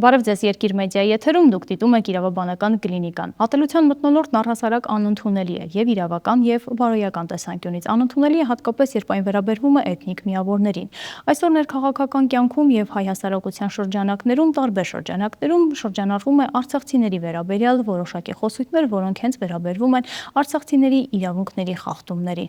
Բարև ձեզ Երկիր մեդիայի եթերում դուք դիտում եք իրավաբանական կլինիկան։ Ատելության մթնոլորտն առհասարակ անընդունելի է եւ իրավական եւ բարոյական տեսանկյունից։ Անընդունելի է հատկապես երբ այն վերաբերվում է էթնիկ միավորներին։ Այսօր ներքաղաքական կյանքում եւ հայ հասարակության շրջանակներում տարբեր շրջանակներում շրջանառվում է արցախցիների վերաբերյալ որոշակի խոսույթներ, որոնք հենց վերաբերվում են արցախցիների իրավունքների խախտումների։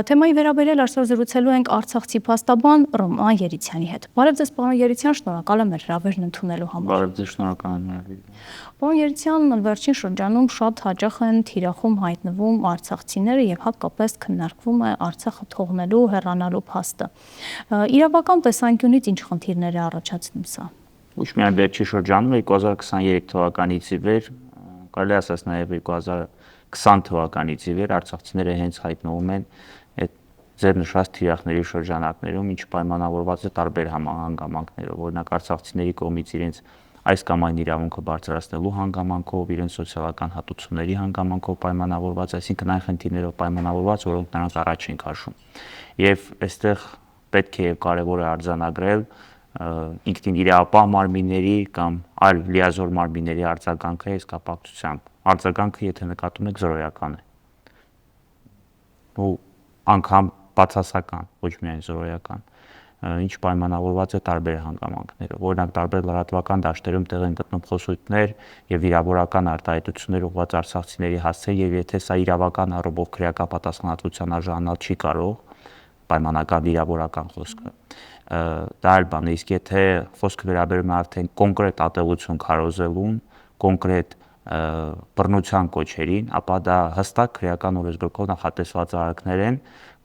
Թեմայի վերաբերյալ այսօր զրուցելու ենք արցախցի փաստաբան Ռոման Երիցյանի հետ։ Բարև ձեզ, պարոն Երիցյան, շնորհակալ եմ մեր հրավերն ընդունելու համար։ Բարև ձեզ, շնորհակալ եմ հրավիրելու։ Պարոն Երիցյան, վերջին շրջանում շատ հաճախ են թիրախում հայտնվում արցախցիները եւ հատկապես քննարկվում է Արցախը թողնելու, հեռանալու փաստը։ Իրավական տեսանկյունից ինչ խնդիրներ է առաջացնում սա։ Ոչ միայն վերջին շրջանում 2023 թվականից ի վեր, կարելի է ասած նաեւ 2020 թվականից ի վեր արցախցիները հենց հայտնվում են այդ ձեր նշած թիրախների շրջանակներում, ինչ պայմանավորված է տարբեր հանգամանքներով, օրինակ արցախցիների կողմից իրենց այս կամ այն իրավունքը բարձրացնելու հանգամանքով, իրենց սոցիալական հատուցումների հանգամանքով պայմանավորված, այսինքն այն խնդիրներով պայմանավորված, որոնք նրանք առաջ են քաշում։ Եվ այստեղ պետք է եւ կարեւոր է արձանագրել ինքնին իրավապահ մարմինների կամ այլ լիազոր մարմինների արձագանքը այս կապակցությամբ։ Արձագանքը, եթե նկատում եք, զրոյական է։ Ու անգամ բացասական, ոչ միայն զրոյական, ինչ պայմանավորված է տարբեր հանգամանքներով։ Օրինակ տարբեր լրատվական դաշտերում տեղ են գտնում խոսույթներ եւ վիրավորական արտահայտություններ ուղղված արցախցիների հասցեն, եւ եթե սա իրավական առումով քրեական պատասխանատվության արժանանալ չի կարող, պայմանական վիրավորական խոսքը, դա այլ բան է, իսկ եթե խոսքը վերաբերում է արդեն կոնկրետ ատելություն քարոզելուն, կոնկրետ բռնության կոչերին, ապա դա հստակ քրեական օրենսգրքով նախատեսված արարքներ են,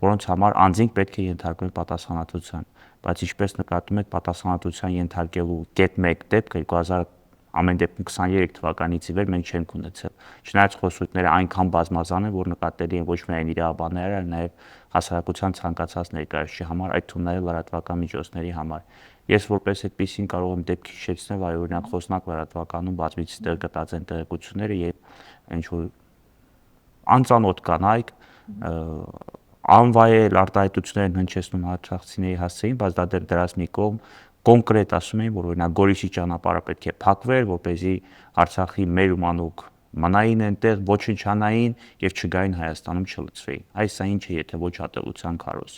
որոնց համար անձինք պետք է ենթարկվեն պատասխանատվության, բայց ինչպես նկատում եք, պատասխանատվության ենթարկելու կետ 1 դեպք 2023 թվականից ի վեր մենք չենք ունեցել։ Չնայած խոսույթները այնքան բազմազան են, որ նկատելի են ոչ միայն իրավաբանների, այլ նաև հասարակության ցանկացած ներկայացուցիչի համար, այդ թվում նաև լրատվական միջոցների համար։ Ես որպես այդպեսին կարող եմ դեպք հիշեցնել, այ օրինակ խոսնակ լրատվականում բազմիցս տեղ գտած են տեղեկությունները եւ ինչ որ անծանոթ կանայք անվայել արտահայտություններ են հնչեցնում արցախցիների հասցեին, բայց դա դրած մի կողմ կոնկրետ ասում էին, որ օրինակ Գորիսի ճանապարհը պետք է փակվեր, որպեսզի Արցախի մեր ու մանուկ մնային այնտեղ, ոչնչանային եւ չգային Հայաստանում չլծվեին։ Այս սա ինչ է, եթե ոչ ատելության քարոզ,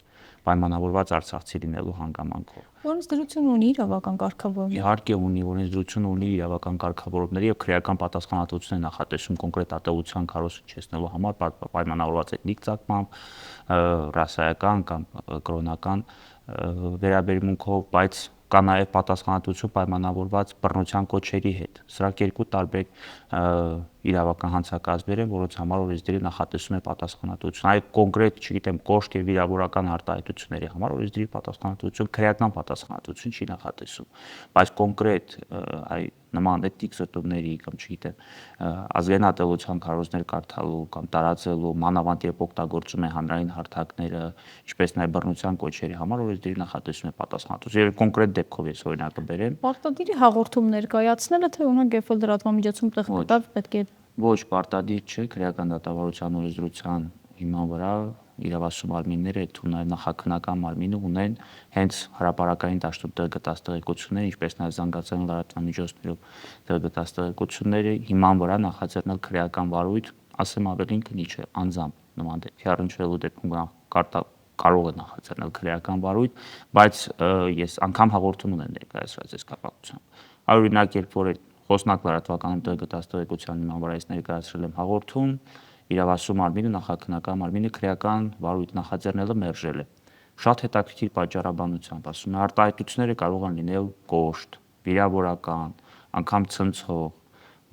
պայմանավորված արցախցի լինելու հանգամանքով։ Օրենսդրությունը ունի իրավական կարգավորում։ Իհարկե ունի, օրենսդրությունը ունի իրավական կարգավորումների եւ քրեական պատասխանատվություն է նախատեսում կոնկրետ ատելության քարոզ հնչեցնելու համար, պայմանավորված էթնիկ ծագմամբ, ռասայական կամ կրոնական վերաբերմունքով, բայց կա նաև պատասխանատվություն պայմանավորված բռնության կոչերի հետ։ Սրանք երկու տարբեր իրավական հանցակազմեր են, որոնց համար օրենսդիրը նախատեսում է պատասխանատվություն։ Այլ կոնկրետ, չգիտեմ, կոշտ եւ վիրավորական արտահայտությունների համար օրենսդիրի պատասխանատվություն, քրեական պատասխանատվություն չի նախատեսում։ Բայց կոնկրետ նման էթնիկ զտումների կամ չգիտեմ, ազգային ատելության քարոզներ կարդալու կամ տարածելու, մանավանդ երբ օգտագործում է հանրային հարթակները, ինչպես նաև բռնության կոչերի համար օրենսդիրը նախատեսում է պատասխանատվություն։ Եվ կոնկրետ դեպքով ես օրինակը բերեմ։ Պարտադիր հաղորդում ներկայացնելը, թե օրինակ երբ լրատվամիջոցում տեղ գտավ, պետք է ոչ պարտադիր չէ, քրեական դատավարության օրենսդրության հիման վրա իրավասու մարմինները, այդ թվում նաև նախաքննական մարմինը ունեն հենց հրապարակային դաշտում տեղ գտած տեղեկությունները, ինչպես նաև զանգվածային լրատվամիջոցներով տեղ գտած տեղեկությունները հիման վրա նախաձեռնել քրեական վարույթ, ասեմ ավելին քնի չէ, անձամբ նման դեպքի առնչվելու դեպքում կարող է նախաձեռնել քրեական վարույթ, բայց ես անգամ հաղորդում ունեմ ներկայացրած այս կապակցությամբ։ Օրինակ, երբ որ խոսնակ լրատվականում տեղ գտած տեղեկության հիման վրա ես ներկայացրել եմ հաղորդում, իրավասու մարմինը, նախաքննական մարմինը քրեական վարույթ նախաձեռնելը մերժել է։ Շատ հետաքրքիր պատճառաբանությամբ ասում է, արտահայտությունները կարող են լինել կոշտ, վիրավորական, անգամ ցնցող,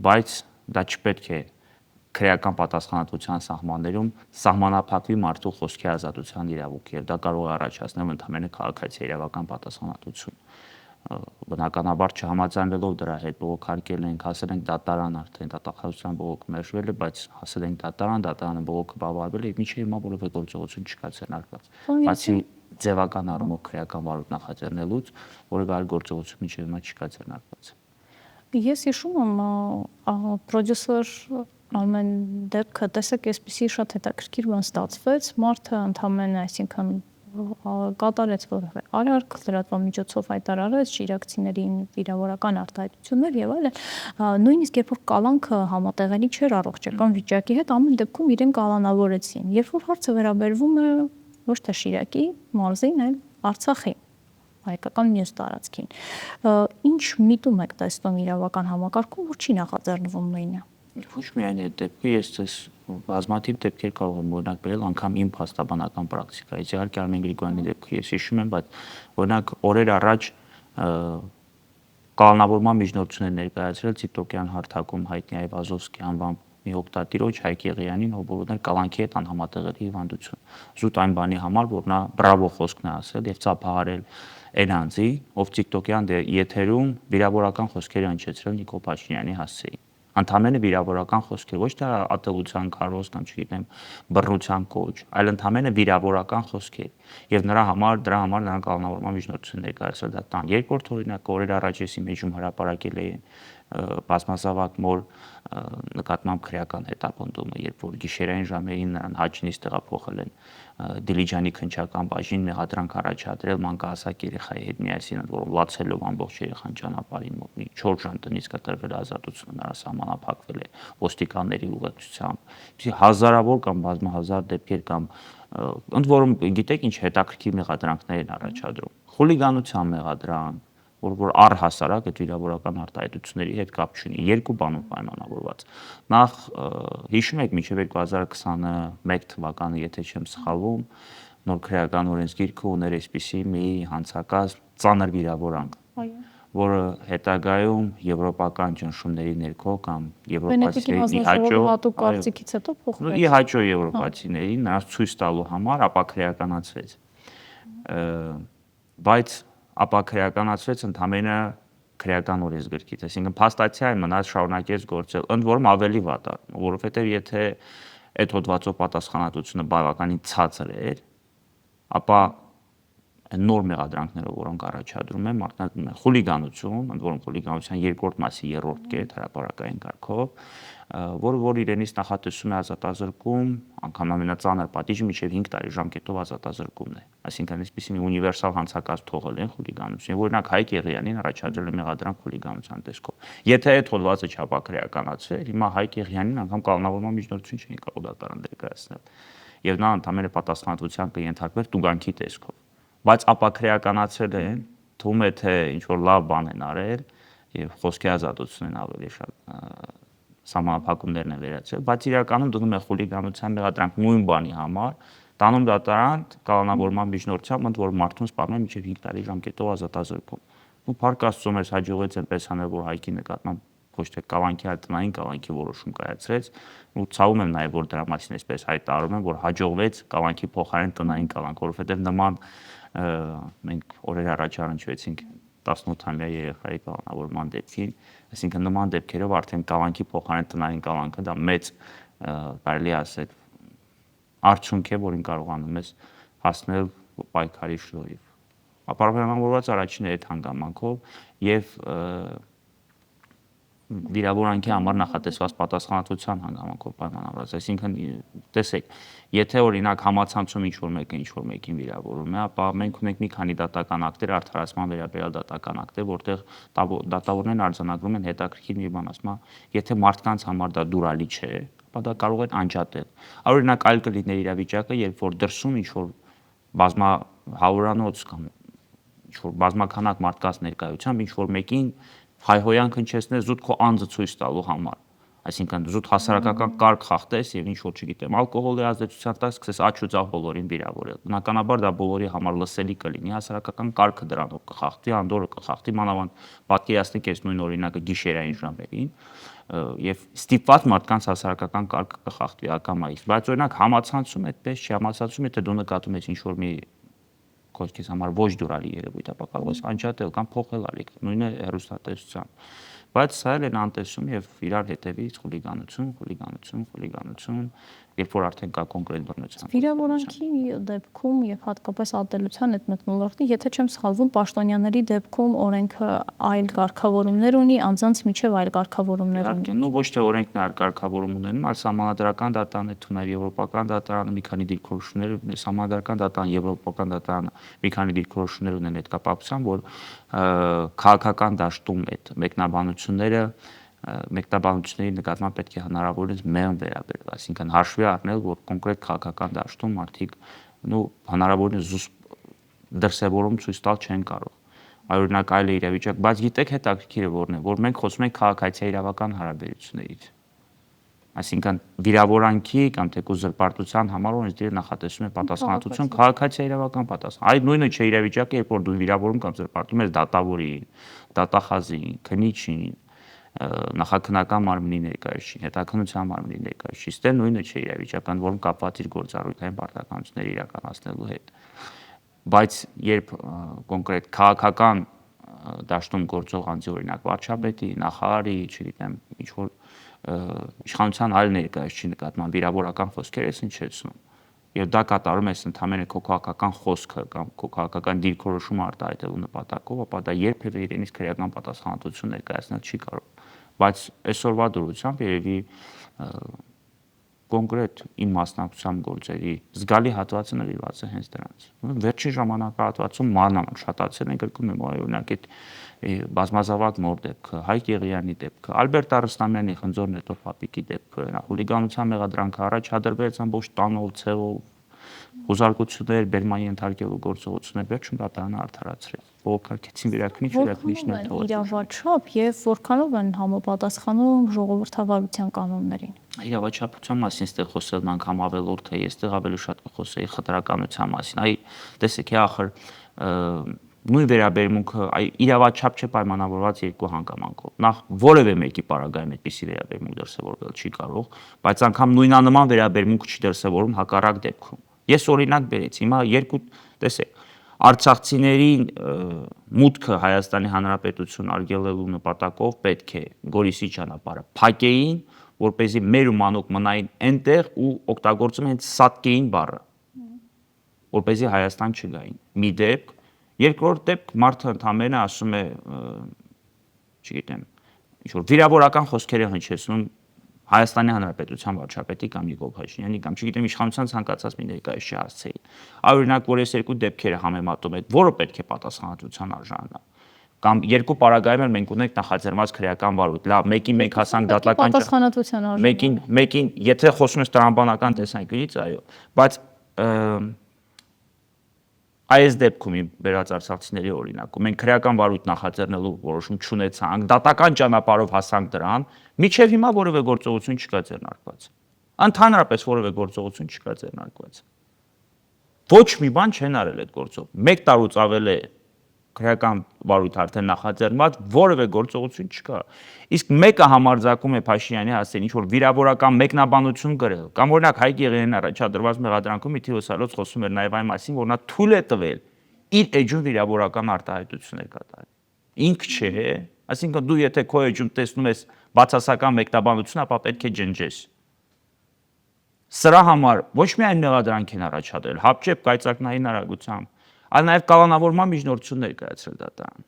բայց դա չպետք է քրեական պատասխանատվության սահմաններում սահմանափակվի մարդու խոսքի ազատության իրավունքը, եւ դա կարող է առաջացնել ընդհանրապես քաղաքացիական իրավական պատասխանատվություն։ Բնականաբար չհամաձայնվելով դրա հետ բողոքարկել ենք, հասել ենք դատարան, արդեն դատախազության բողոքը մերժվել է, բայց հասել ենք դատարանը բողոքը բավարարվել է եւ մինչեւ հիմա որևէ գործողություն չկա ձեռնարկված։ Բացի ձևական առումով քրեական վարույթ նախաձեռնելուց, որևէ այլ գործողություն մինչեւ հիմա չկա ձեռնարկված։ Ես հիշում եմ պրոդյուսեր Ամեն դեպքը տեսեք, այսպեսի շատ հետաքրքիր բան ստացվեց, մարդը ընդամենը, այսինքն կատարեց որևէ արարք, լրատվամիջոցով հայտարարեց իրաքցիներին վիրավորական արտահայտություններ եւ այլն, նույնիսկ երբ որ կալանքը համատեղելի չէր առողջական վիճակի հետ, ամեն դեպքում իրեն կալանավորեցին։ Երբ որ հարցը վերաբերվում է ոչ թե Շիրակի մարզին, այլ Արցախի հայկական մյուս տարածքին, ինչ միտում եք տեսնում իրավական համակարգում, որ չի նախաձեռնվում նույնը։ Ոչ միայն այդ դեպքը, ես ցես բազմաթիվ դեպքեր կարող եմ օրինակ բերել անգամ իմ փաստաբանական պրակտիկայից։ Իհարկե Արմեն Գրիգորյանի դեպքը ես հիշում եմ, բայց օրինակ օրեր առաջ կալանավորման միջնորդություններ ներկայացրել TikTok-յան հարթակում հայտնի Այվազովսկի անվամբ մի օգտատիրոջ Հայկ Եղիյանին, ով որ կալանքի հետ անհամատեղելի հիվանդություն։ Զուտ այն բանի համար, որ նա բրավո խոսքն է ասել եւ ծափահարել այն անձի, ով TikTok-յան եթերում վիրավորական խոսքեր է հնչեցրել Նիկոլ Փաշինյանի հասցեին։ Ընդամենը վիրավորական խոսքեր, ոչ թե ատելության քարոզ կամ չգիտեմ բռնության կոչ, այլ ընդամենը վիրավորական խոսքեր։ Եվ դրա համար նրանք կալանավորման միջնորդություն ներկայացրել դա տան։ Երկրորդ օրինակ օրեր առաջ էսի մեջում հրապարակել էին բազմազավակ մոր նկատմամբ քրեական հետապնդումը, երբ որ գիշերային ժամերին նրան Հաչինից տեղափոխել են Դիլիջանի քնչական բաժին, մեղադրանք առաջադրել մանկահասակ երեխայի հետ միասին, որով լացելով ամբողջ երեխան ճանապարհին մոտ մի 4 ժամ տնից կտրվել ազատությունը, նրա սահմանափակվել է ոստիկանների ուղեկցությամբ։ Իսկ հազարավոր կամ բազմահազար դեպքեր կամ ընդ որում գիտեք ինչ հետաքրքիր մեղադրանքներ են առաջադրում։ Խուլիգանության մեղադրանք, որ առհասարակ այդ վիրավորական արտահայտությունների հետ կապ չունի, երկու բանով պայմանավորված։ Նախ հիշում եք մինչև 2021 թվականը, եթե չեմ սխալվում, նոր քրեական օրենսգիրքը ուներ այսպիսի մի հանցակազմ ծանր վիրավորանք, որը հետագայում եվրոպական ճնշումների ներքո կամ եվրոպացիների հատուկ կարծիքից հետո փոխվեց։ Իհաճո եվրոպացիների նրանց ցույց տալու համար ապաքրեականացվեց։ Բայց ապաքրեականացվեց ընդամենը քրեական օրենսգրքից, այսինքն փաստացիա մնաց շարունակեց գործել, ընդ որում ավելի վատ է, որովհետև եթե այդ հոդվածով պատասխանատվությունը բավականին ցածր էր, ապա նոր մեղադրանքներով, որոնք առաջադրում են, մարտնակում են խուլիգանություն, ընդ որում խուլիգանության երկրորդ մասի երրորդ կետ հրապարակային կարգով, որ իրենից նախատեսում է ազատազրկում, անգամ ամենածանր պատիժը մինչև 5 տարի ժամկետով ազատազրկումն է։ Այսինքն այսպիսի մի ունիվերսալ հանցակազմ թողել են խուլիգանություն, օրինակ Հայկ Եղիյանին առաջադրել է մեղադրանք խուլիգանության տեսքով։ Եթե այդ հոդվածը չապաքրեականացվեր, հիմա Հայկ Եղիյանին անգամ կալանավորման միջնորդություն չէին կարող դատարան ներկայացնել, եւ նա ընդհանրապես պատասխանատվության կենթարկվեր տուգանքի տեսքով։ Բայց ապաքրեականացել են, թվում է թե ինչ որ լավ բան են արել եւ խոսքի ազատությունն են ավելի շատ սահմանափակումներն են վերացրել, բայց իրականում դնում է խուլիգանության մեղադրանք նույն բանի համար, տանում դատարան կալանավորման միջնորդությամբ, ընդ որում մարդուն սպառնում են մինչև 5 տարի ժամկետով ազատազրկում։ Ու փառք Աստծո մեզ հաջողեց այնպես անել, որ Հայկի նկատմամբ ոչ թե կալանքի, այլ տնային կալանքի որոշում կայացրեց, ու ցավում եմ նաև որ դրա մասին այսպես հայտարարում են, որ հաջողվեց կալանքի փոխարեն տնային կալանք, որովհետև նման մենք օրեր առաջ առնչվեցինք 18-ամյա երեխայի կալանավորման դեպքին, այսինքն նման դեպքերով արդեն կալանքի փոխարեն տնային կալանքը դա մեծ կարելի ասել արդյունք է, որին կարողանում ես հասնել պայքարի շնորհիվ։ Ապարբերավորված առաջինը այդ հանգամանքով եւ վիրավորանքի համար նախատեսված պատասխանատվության հանգամանքով պայմանավորված, այսինքն տեսեք, եթե օրինակ համացանցում ինչ որ մեկին վիրավորում է, ապա մենք ունենք մի քանի դատական ակտեր, արդարացման վերաբերյալ դատական ակտեր, որտեղ դատավորներն արձանագրում են հետաքրքիր մի բան, ասում են, եթե մարդկանց համար դա դուրալի չէ, ապա դա կարող են անջատել։ Օրինակ այլ կլիներ իրավիճակը, երբ որ դրսում ինչ որ բազմահավորանոց կամ ինչ որ բազմաքանակ մարդկանց ներկայությամբ ինչ որ մեկին հայհոյանք հնչեցնել զուտ քո անձը ցույց տալու համար, այսինքն զուտ հասարակական կարգ խախտես եւ ինչ որ չգիտեմ ալկոհոլի ազդեցության տակ սկսես աչք ու ձախ բոլորին վիրավորել, բնականաբար դա բոլորի համար լսելի կլինի, հասարակական կարգը դրանով կխախտվի, անդորը կխախտվի, մանավանդ պատկերացնեք այս նույն օրինակը գիշերային ժամերին եւ ստիպված մարդկանց հասարակական կարգը կխախտվի ակամայից, բայց օրինակ համացանցում այդպես չի, համացանցում եթե դու նկատում ես ինչ որ մի քոչքից համար ոչ դուրալի երևույթ, ապա կարող ես անջատել կամ փոխել ալիք, նույնը հեռուստատեսությամբ։ բայց սա էլ են անտեսում եւ իրար հետևից խուլիգանություն, երբ որ արդեն կա կոնկրետ բռնություն։ Վիրավորանքի դեպքում եւ հատկապես ատելության այդ մթնոլորտի, եթե չեմ սխալվում, պաշտոնյաների դեպքում օրենքը այլ կարգավորումներ ունի, անձանց միջև այլ կարգավորումներ ունի։ Նո ոչ թե օրենքն այլ կարգավորում ունեն, այլ սահմանադրական դատարանը, թունավ եվրոպական դատարանը մի քանի դիրքորոշումներ, սահմանադրական դատարանը, եվրոպական դատարանը մի քանի դիրքորոշումներ ունեն այդ կապակցությամբ, որ քաղաքական դաշտում այդ մեկնաբանությունների նկատմամբ պետք է հնարավորինս մեղմ վերաբերել, այսինքն հաշվի առնել, որ կոնկրետ քաղաքական դաշտում մարդիկ հնարավորինս դրսևորում ցույց տալ չեն կարող։ Օրինակ այլ իրավիճակ, բայց գիտեք հետաքրքիրը որն է, որ մենք խոսում ենք քաղաքացիական իրավական հարաբերություններից։ Այսինքն վիրավորանքի կամ թեկուզ զրպարտության համար օրենսդիրը նախատեսում է պատասխանատվություն քաղաքացիական իրավական պատասխան։ Այդ նույնը չէ իրավիճակը, երբ որ դու վիրավորում կամ զրպարտում ես դատավորին, դատախազին, քննիչին, նախաքննական մարմնի ներկայացուցիչին, հետաքննության մարմնի ներկայացուցիչին, դե նույնը չէ իրավիճական, որում կապված իր գործառույթային պարտականությունները իրականացնելու հետ։ Բայց երբ կոնկրետ քաղաքական դաշտում գործող անձի, օրինակ վարչապետի, նախարարի, չգիտեմ, ինչ որ իշխանության այլ ներկայացուցիչի նկատմամբ վիրավորական խոսքեր ես հնչեցնում, եւ դա կատարում ես ընդհանրապես քո քաղաքական խոսքը կամ քո քաղաքական դիրքորոշումը արտահայտելու նպատակով, ապա դա երբևէ իրենից քրեական պատասխանատվություն ներկայացնել չի կարող։ Բայց այսօրվա դրությամբ երևի կոնկրետ իմ մասնակցությամբ գործերի զգալի հատվածը նվիրված է հենց դրանց։ Վերջին ժամանակահատվածում մանավանդ շատացել են գրկում եմ օրինակ այդ բազմազավակ մոր դեպքը, Հայկ Եղիյանի դեպքը, Ալբերտ Արստամյանի խնձոր նետող պապիկի դեպքը, խուլիգանության մեղադրանքը առաջադրվեց ամբողջ տանով, ցեղով, խոզարկություններ, բերման ենթարկելու գործողություններ, վերջում դատարանը արդարացրեց։ Բողոքարկեցին վերաքնիչներ թողեցին։ Իրավաչափ եւ որքանով են համապատասխանում ժողովրդավարության կանոններին։ Իրավաչափության մասին այստեղ խոսելն անգամ ավելորդ է, ես այստեղ ավելի շատ կխոսեի խտրականության մասին։ Այ տեսեք, ախր նույն վերաբերմունքը իրավաչափ չէ պայմանավորված երկու հանգամանքով։ Նախ որևէ մեկի պարագայում այդպիսի վերաբերմունք դրսևորվել չի կարող, բայց անգամ նույնանման վերաբերմունք չի դրսևորում հակառակ դեպքում։ Ես օրինակ բերեցի, հիմա տեսեք, արցախցիներին մուտքը Հայաստանի Հանրապետություն արգելելու նպատակով պետք է Գորիսի ճանապարհը փակեին, որպեսզի մեր ու մանոկ մնային այնտեղ ու օգտագործում են սատկեին բառը, որպեսզի Հայաստան չգային։ Մի դեպք, երկրորդ դեպք մարդը ընդամենը ասում է, չգիտեմ, ինչ-որ վիրավորական խոսքեր է հնչեցնում Հայաստանի Հանրապետության վարչապետի կամ Նիկոլ Փաշինյանի կամ չգիտեմ իշխանության ցանկացած մի ներկայացուցիչի հասցեին։ Օրինակ, որ այս երկու դեպքերը համեմատում եք, որը պետք է պատասխանատվության արժանանա։ Կամ երկու պարագայում մենք ունենք նախաձեռնված քրեական վարույթ։ Լավ, մեկին մենք հասանք դատական պատասխանատվության արժանանա։ Մեկին, եթե խոսում ես տրամաբանական տեսանկյունից, այո, բայց այս դեպքում իմ վերած արցախցիների օրինակում մենք քրեական վարույթ նախաձեռնելու որոշում չունեցանք, դատական ճանապարհով հասանք դրան, մինչև հիմա որևէ գործողություն չկա ձեռնարկված։ Ընդհանրապես որևէ գործողություն չկա ձեռնարկված։ Ոչ մի բան չեն արել այդ գործով։ 1 տարուց ավել է քրեական վարույթ արդեն նախաձեռնված, որևէ գործողություն չկա։ Իսկ մեկը համարձակում է Փաշինյանի հասցեին ինչ որ վիրավորական մեկնաբանություն գրել, կամ օրինակ Հայկ Եղիյանն առաջադրված մեղադրանքում մի թիվսալոց խոսում էր նաև այն մասին, որ նա թույլ է տվել իր էջում վիրավորական արտահայտություններ կատարել։ Ինք չէ, այսինքն դու եթե քո էջում տեսնում ես բացասական մեկնաբանություն, ապա պետք է ջնջես։ Սրա համար ոչ միայն մեղադրանք են առաջադրել, հապճեպ կայծակնային արագությամբ, այլ նաև կալանավորման միջնորդություններ կայացրել դատարան։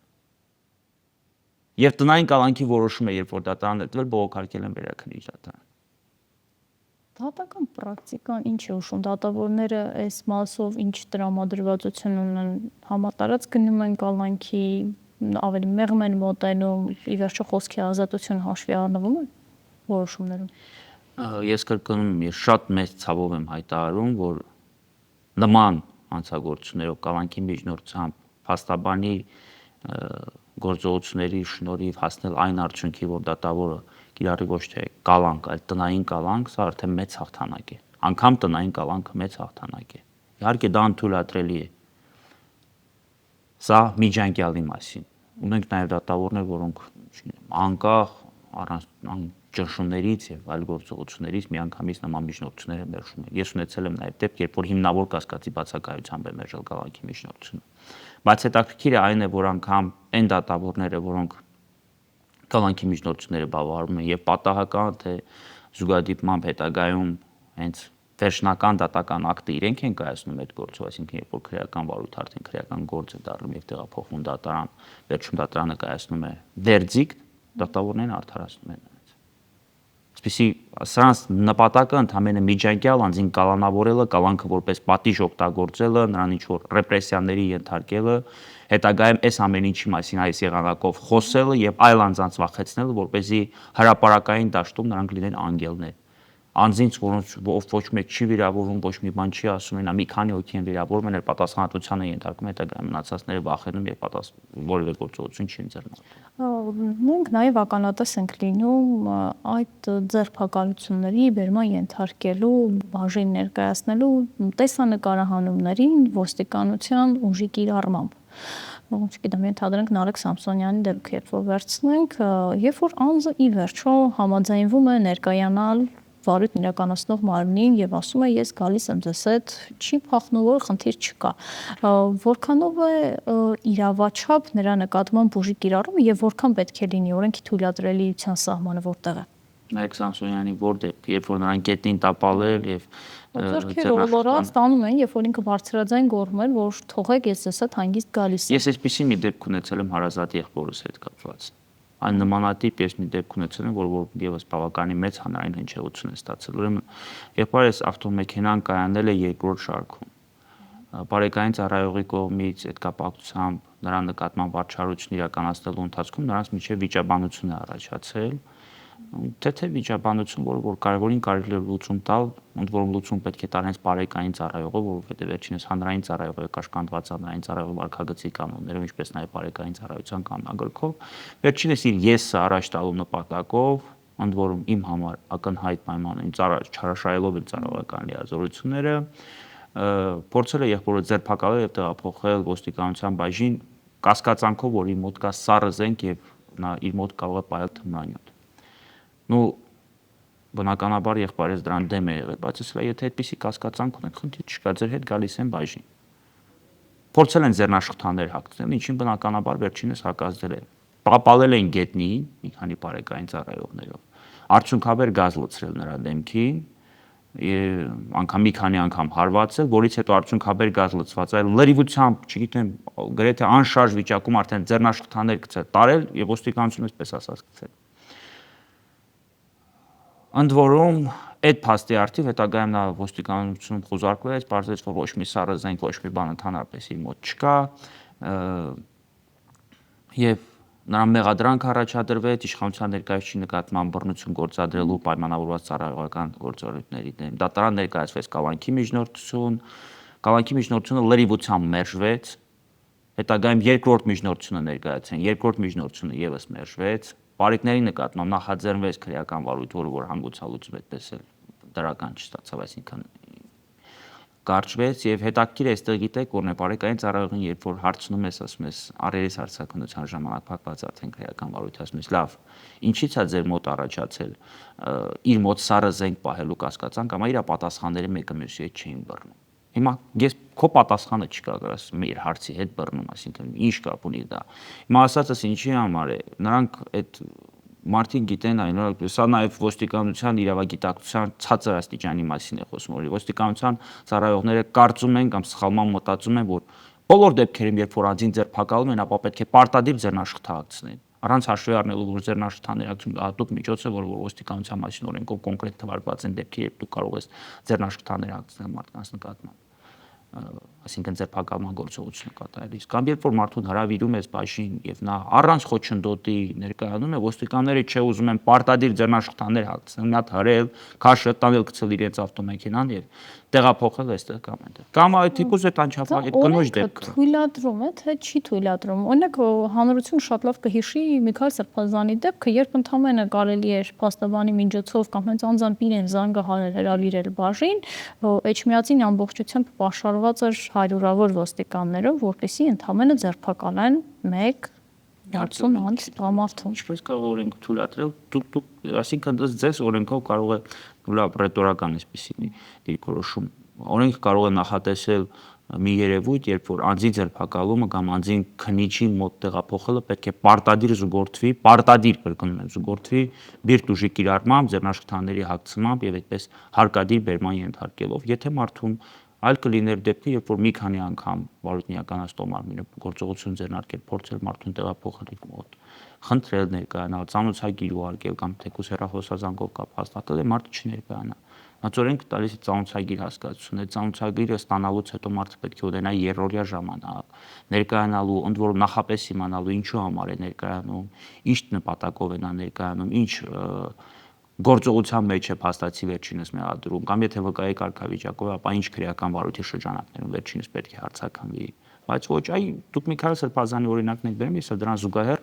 Եվ տնային կալանքի որոշումը, երբ որ դատարան է տվել, բողոքարկել են վերաքննիչ դատարան։ Դատական պրակտիկան ինչ է ուշում, դատավորները այս մասով ինչ տրամադրվածություն ունեն, համատարած գնում են կալանքի, ավելի մեղմ են մոտենում, ի վերջո խոսքի ազատությունը հաշվի առնվում է որոշումներում։ Ես կրկնում եմ, ես շատ մեծ ցավով եմ հայտարարում, որ նման հանցագործություններով կալանքի միջնորդությամբ փաստաբանի գործողությունների շնորհիվ հասնել այն արդյունքի, որ դատավորը կիրառի ոչ թե կալանք, այլ տնային կալանք, սա արդեն մեծ հաղթանակ է։ Անկամ տնային կալանքը մեծ հաղթանակ է։ Իհարկե դա անթույլատրելի է։ Սա միջանկյալի մասին։ Ունենք նաև դատավորներ, որոնք անկախ առանց ճնշումներից եւ այլ գործողություններից միանգամից նման միջնորդություններ են մերժում։ Ես ունեցել եմ նաև դեպք, երբ որ հիմնավոր կասկածի բացակայությամբ է մերժել կալանքի միջնորդությունը։ Բայց հետաքրքիրը այն է, որ անգամ այն դատավորները, որոնք կալանքի միջնորդությունները բավարարում են եւ պատահական թե զուգադիպմամբ հետագայում հենց վերջնական դատական ակտը իրենք են կայացնում այդ գործով, այսինքն երբ որ քրեական վարույթ արդեն քրեական գործ է դառնում եւ տեղափոխվում դատարան, վերջում դատարանը կայացնում է վերդիկտ, դատավորներն արդարացնում են։ Այսպիսի սրանց նպատակը ընդհանրապես միջանկյալ անձին կալանավորելը, կալանքը որպես պատիժ օգտագործելը, նրան ինչ որ ռեպրեսիաների ենթարկելը, հետագայում այս ամեն ինչի մասին այս եղանակով խոսելը եւ այլ անձանց վախեցնելը, որպեսզի հրապարակային դաշտում նրանք լինեն անգելներ։ Անձինց, որոնց ոչ մեկ չի վիրավորվում, ոչ մի բան չի ասում, նա մի քանի հոգի են վիրավորվում, են պատասխանատվության են ենթարկվում, հետագայում մնացածները վախենում եւ որևէ գործողություն չի ընձեռնվում։ Մենք նաև ականատես ենք լինում այդ ձերբակալությունների բերման ենթարկելու, բաժին ներկայացնելու տեսանկարահանումներին ոստիկանության ուժի կիրառմամբ։ Չգիտեմ, ենթադրենք Նարեկ Սամսոնյանի դեպքը, երբ որ վերցնենք, երբ որ անձը ի վերջո համաձայնվում է ներկայանալ վարույթ իրականացնող մարմնին եւ ասում է ես գալիս եմ ձեզ հետ, չի փախնում, որ խնդիր չկա։ Որքանով է իրավաչափ նրա նկատմամբ ուժի կիրառումը եւ որքան պետք է լինի օրենքի թույլատրելիության սահմանը որտեղ է։ Նայեք Սամսոնյանի որ դեպք, երբ որ նրան գետնին տապալել եւ ձեռքերը ոլորած տանում են, երբ որ ինքը բարձրաձայն գոռում էր, որ թողեք ես ձեզ հետ հանգիստ գալիս եմ։ Ես այսպեսի մի դեպք ունեցել եմ հարազատ եղբորս հետ կապված։ Այն նմանատիպ ես մի դեպք ունեցել եմ, որ եւս բավականին մեծ հանրային հնչեղություն է ստացել։ Ուրեմն, եղբայրս ավտոմեքենան կայանել է երկրորդ շարքում։ Բարեկային ծառայողի կողմից այդ կապակցությամբ նրա նկատմամբ վարչարություն իրականացնելու ընթացքում նրանց միջև վիճաբանություն է առաջացել։ Թե վիճաբանություն, որ կարևորին կարելի է լուծում տալ, ընդ որում լուծում պետք է տալ հենց բարեկային ծառայողը, որովհետև վերջինս հանրային ծառայողը կաշկանդված հանրային ծառայողի վարքագծի կանոններով, ինչպես նաև բարեկային ծառայության կանոնագրքով, վերջինս իր եսը առաջ տալու նպատակով, ընդ որում իմ համար ակնհայտ պայմաններին չարաշահելով էլ ծառայողական լիազորությունները, փորձել է եղբորը ձերբակալել եւ տեղափոխել ոստիկանության բաժին կասկածանքով, որ իր մոտ կա սառը զենք եւ նա իր մոտ կարող է պահել թմրանյութ։ Բնականաբար եղբայրս դրան դեմ է եղել, բայց ասել է, եթե այդպիսի կասկածանք ունեք, խնդիր չկա, ձեր հետ գալիս են բաժին։ Փորձել են ձեռնաշխտաններ հագցնել, ինչին բնականաբար վերջինս հակազդել է։ Պապալել են գետնին մի քանի բարեկային ծառայողներով։ Արդյունքաբեր գազ լցրել նրա դեմքին, անգամ մի քանի անգամ հարվածել, որից հետո արդյունքաբեր գազ լցված այլ լրիվությամբ, չգիտեմ, գրեթե անշարժ վիճակում արդեն ձեռնաշխտաններ գցել, տարել եւ ոստիկանությունը այսպես ասած գցել։ Ընդ որում այդ փաստի արդիվ հետագայում նա ոստիկանությունում խուզարկվեց, պարզվեց, որ ոչ մի սառը զենք, ոչ մի բան ընդհանրապես իր մոտ չկա, եւ նրան մեղադրանք առաջադրվեց իշխանության ներկայացուցիչի նկատմամբ բռնություն գործադրելու պայմանավորված ծառայողական գործառույթների դեմ։ Դատարան ներկայացվեց կալանքի միջնորդությունը լրիվությամբ մերժվեց, հետագայում երկրորդ միջնորդությունը ներկայացրին, երկրորդ միջնորդությունը եւս մերժվեց, բարիկների նկատմամբ նախաձեռնվեց քրեական վարույթ, որը հանգուցալուծում այդպես էլ դրական չստացավ, այսինքն կարճվեց եւ հետաքրքիր է այստեղ գիտեք որն է բարեկային ծառայողին երբ որ հարցնում ես ասում ես առերես հարցակնության ժամանակ փակված արդեն քրեական վարույթ ասում ես լավ ինչի՞ց է ձեր մոտ առաջացել իր մոտ սառը զենք պահելու կասկածանք կամ իր պատասխանները մեկը մյուսի հետ չէին բռնում հիմա ես քո պատասխանը չկա ասում իր հարցի հետ բռնում այսինքն ինչ կապ ունի դա հիմա ասածս ինչի համար է նրանք այդ մարդիկ գիտեն այն, սա նաև ոստիկանության իրավագիտակցության ցածր աստիճանի մասին է խոսում, որ ոստիկանության ծառայողները կարծում են կամ սխալման մտածում են, որ բոլոր դեպքերում, երբ որ անձին ձերբակալում են, ապա պետք է պարտադիր ձեռնաշխտահարցնեն։ Առանց հաշվի առնելու, որ ձեռնաշխտաներակցությունը հատուկ միջոց է, որ ոստիկանության մասին օրենքով կոնկրետ թվարկված են դեպքեր, երբ դու կարող ես ձեռնաշխտաներակցնել մարդկանց նկատմամբ այսինքն ձերբակալման գործողություն կատարել։ Իսկ կամ երբ որ մարդուն հրավիրում ես բաժին եւ նա առանց խոչընդոտի ներկայանում է, ոստիկանները չէ ուզում են պարտադիր ձեռնաշխտաններ հագցնել, մի հատ հրել, քաշը տանել գցել իրենց ավտոմեքենան եւ տեղափոխել այստեղ կամ այնտեղ։ Կամ այդ թիկուզ այդ անչափահաս այդ կնոջ դեպքը թույլատրում է, թե չի թույլատրում։ Օրինակ հանրությունը շատ լավ կհիշի Միքայել Սրբազանի դեպքը, երբ ընդհանրապես կարելի էր փաստաբանի միջոցով կամ հենց անձամբ իրեն զանգահարել, հրավիրել բաժին, Էջմիածին ամբողջությամբ պաշարված էր հարյուրավոր ոստիկաններով, որպեսզի ընդհանրապես ձերբակալեն մեկ 60 անց տղամարդու։ Ինչպես կարող օրենք թույլատրել, դուք այսինքն ձեզ օրենքով կարող է լավ ռետորական էսպիսի դիրքորոշում։ Օրենք կարող է նախատեսել մի երևույթ, երբ որ անձի ձերբակալումը կամ անձին քննիչի մոտ տեղափոխելը պետք է պարտադիր զուգորդվի, պարտադիր կրկնում եմ, զուգորդվի բիրտ ուժի կիրառմամբ, ձեռնարկղթաների հագցմամբ եւ այդպես հարկադիր բերման ենթարկելով։ Եթե մարդուն այլ կլիներ դեպքը, երբ որ մի քանի անգամ վարույթն իրականացնող մարմինը գործողություն ձեռնարկել, փորձել մարդուն տեղափոխել իր մոտ, խնդրել ներկայանալ, ծանոթագիր ուղարկել կամ թեկուզ հեռախոսազանգով կապ հաստատել, մարդը չներկայանա։ Հացորեն տալիս է ծանոթագիր հասկացություն, այդ ծանոթագիրը ստանալուց հետո մարդը պետք է ունենա երրորդյա ժամանակ ներկայանալու, ընդ որում նախապես իմանալու ինչու համար է ներկայանում, ինչ նպատակով է նա ներկայանում, ինչ գործողության մեջ է փաստացի վերջինս մեղադրում, կամ եթե վկայի կարգավիճակով, ապա ինչ քրեական վարույթի շրջանակներում վերջինս պետք է հարցականվի, բայց ոչ, այ դուք Միքայել Սրբազանի օրինակն եք բերում, ես դրան զուգահեռ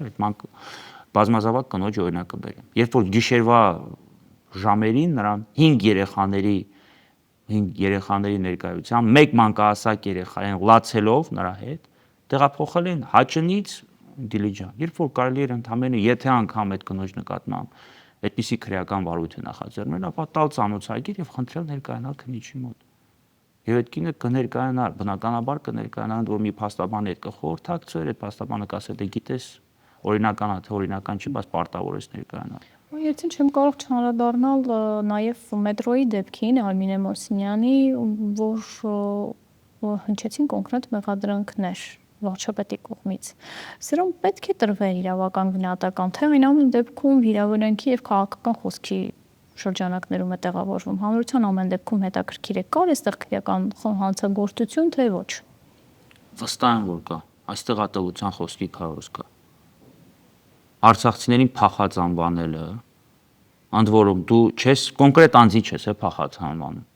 բազմազավակ կնոջ օրինակը բերեմ, երբ որ գիշերվա ժամերին նրան 5 երեխաների ներկայությամբ մեկ մանկահասակ երեխային լացելով նրա հետ տեղափոխել են Հաչնից Դիլիջան, երբ որ կարելի էր ընդամենը եթե անգամ այդ կնոջ նկատմամբ այդպիսի քրեական վարույթ է նախաձեռնել, ապա տալ ծանոթագիր եւ խնդրել ներկայանալ քննիչի մոտ։ Եվ այդ կինը կներկայանար, բնականաբար կներկայանար, որ մի փաստաբան հետ կխորհրդակցվեր, այդ փաստաբանը կասեր, դե գիտես, օրինական է թե օրինական չի, բայց պարտավոր է ներկայանալ։ Եթե չեմ կարող չանդրադառնալ նաև մետրոյի դեպքին, Արմինե Մոսինյանի, որ հնչեցին կոնկրետ մեղադրանքներ վարչապետի կողմից։ Սրանք պետք է տրվեն իրավական գնահատական, թե այն ամեն դեպքում վիրավորանքի եւ քաղաքական խոսքի շրջանակներում է տեղավորվում։ Հանրության ամեն դեպքում հետաքրքիր է կար այստեղ քրեական հանցագործություն, թե ոչ։ Վստահ եմ, որ կա։ Այստեղ ատելության խոսքի քարոզ կա։ Արցախցիներին փախած անվանելը, ընդ որում դու չես կոնկրետ անձի չես փախած անվանում,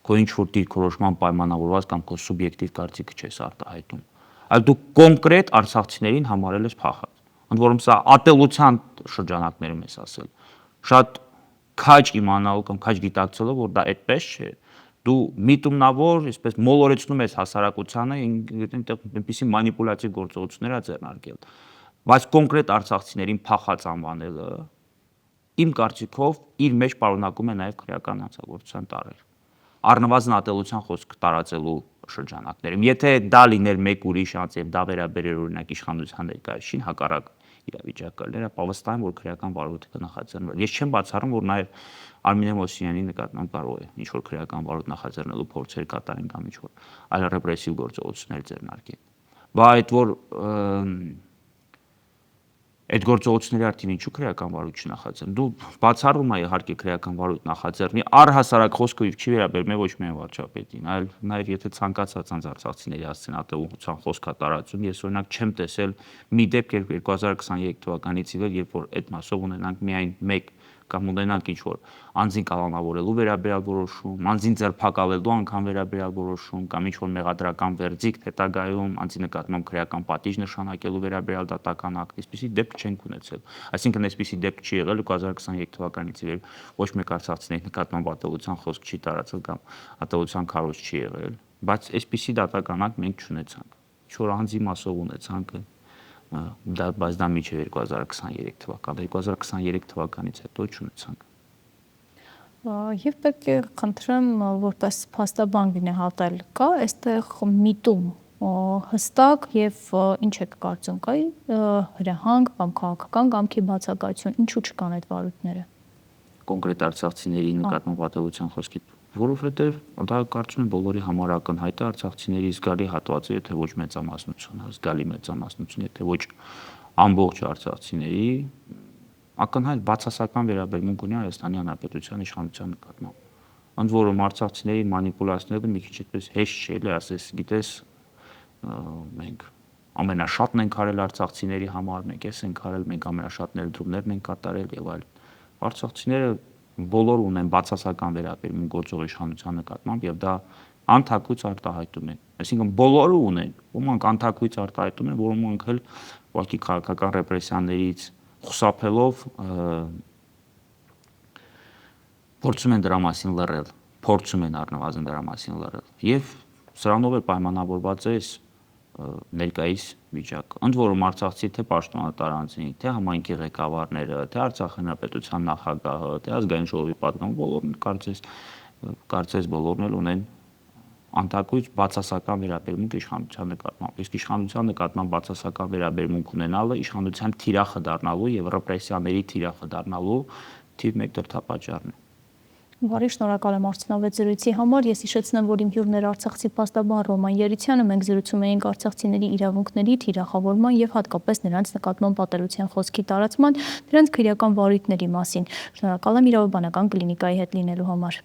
քո ինչ որ դիրքորոշման պայմանավորված կամ քո սուբյեկտիվ կարծիքը չես արտահայտում, այլ դու կոնկրետ արցախցիներին համարել ես փախած, ընդ որում սա ատելության շրջանակներում ես ասել, շատ քաջ իմանալով կամ քաջ գիտակցելով, որ դա այդպես չէ, դու միտումնավոր, այսպես մոլորեցնում ես հասարակությանը, այնպիսի մանիպուլյատիվ գործողություններ ա ձեռնարկել, բայց կոնկրետ արցախցիներին փախած անվանելը իմ կարծիքով իր մեջ պարունակում է նաև քրեական հանցագործության տարրեր։ Առնվազն ատելության խոսք տարածելու շրջանակներում։ Եթե դա լիներ մեկ ուրիշ անձ եւ դա վերաբերեր օրինակ իշխանության ներկայացին հակառակ իրավիճակ կլիներ, ապա վստահ եմ, որ քրեական վարույթ կնախաձեռնվեր։ Ես չեմ բացառում, որ նաև Արմինե Մոսինյանի նկատմամբ կարող է ինչ որ քրեական վարույթ նախաձեռնելու փորձեր կատարեն կամ ինչ որ այլ ռեպրեսիվ գործողություններ ձեռնարկեն։ Բայց այդ որ այդ գործողությունների արդեն ինչու քրեական վարույթ չնախաձեռն։ Դու բացառում ես իհարկե քրեական վարույթ նախաձեռնի, առհասարակ խոսքը չի վերաբերում ոչ միայն վարչապետին, այլ նաև եթե ցանկացած անձ արցախցիների հասցեն ատելության խոսքա տարածում, ես օրինակ չեմ տեսել մի դեպք 2023 թվականից ի վեր, երբ որ այդ մասով ունենանք միայն մեկ կամ ունենանք ինչ որ անձին կալանավորելու վերաբերյալ որոշում, անձին ձերբակալելու անգամ վերաբերյալ որոշում կամ ինչ որ մեղադրական վերձիկ հետագայում անձի նկատմամբ քրեական պատիժ նշանակելու վերաբերյալ դատական ակտ, այսպիսի դեպք չենք ունեցել։ Այսինքն այսպիսի դեպք չի եղել 2023 թվականից ի վեր ոչ մեկ արցախցիների նկատմամբ ատելության խոսք չի տարածել կամ ատելության քարոզ չի եղել, բայց այսպիսի դատական ակտ մենք չունեցանք։ Ինչ որ անձի մասով ունեցանք բայց դա միջև 2023 թվական, 2023 թվականից հետո չունեցանք։ Եվ պետք է խնդրեմ որպես փաստաբան գնահատել, կա այստեղ միտում հստակ եւ ինչ եք կարծում, կա հրահանգ կամ քաղաքական կամքի բացակայություն, ինչու չկան այդ վարույթները։ Կոնկրետ արցախցիների նկատմամբ ատելության խոսքի, որովհետեւ դա կարծում եմ բոլորի համար ակնհայտ է արցախցիների զգալի հատվածը, եթե ոչ մեծամասնությունը, զգալի մեծամասնություն, եթե ոչ ամբողջ արցախցիների ակնհայտ բացասական վերաբերմունք ունի Հայաստանի Հանրապետության իշխանության նկատմամբ։ Ընդ որում արցախցիների մանիպուլացնելը մի քիչ այդպես հեշտ չէ, էլի ասես, գիտես, մենք ամենաշատն ենք արել արցախցիների համար, մենք էս ենք արել, մենք ամենաշատ ներդրումներն ենք կատարել եւ այլն։ Արցախցիները բոլոր ունեն բացասական վերաբերմունք գործող իշխանության նկատմամբ եւ դա անթակույց արտահայտում են։ Այսինքն բոլորը ունեն, ոմանք անթակույց արտահայտում են, ոմանք էլ ուղղակի քաղաքական ռեպրեսիաներից խուսափելով փորձում են դրա մասին լռել, փորձում են առնվազն դրա մասին լռել եւ սրանով էլ պայմանավորված է ներկայիս վիճակը։ Ընդ որում արցախցի թե պաշտոնատար անձինք, թե համայնքի ղեկավարները, թե Արցախ հանրապետության նախագահը, թե ազգային ժողովի պատգամը բոլորն կարծես բոլորն էլ ունեն անտակույց բացասական վերաբերմունք իշխանության նկատմամբ։ Իսկ իշխանության նկատմամբ բացասական վերաբերմունք ունենալը իշխանության թիրախը դառնալու եւ ռեպրեսիաների թիրախը դառնալու թիվ 1 դրդապատճառն է։ Բարի, շնորհակալ եմ արդյունավետ զրույցի համար։ Ես հիշեցնեմ, որ իմ հյուրներ արցախցի փաստաբան Ռոման Երիցյանը, մենք զրուցում էինք արցախցիների իրավունքների, թիրախավորման եւ հատկապես նրանց նկատմամբ պատերության խոսքի տարածման, նրանց քրեական վարույթների մասին։ Շնորհակալ եմ իրավաբանական կլինիկայի հետ լինելու համար։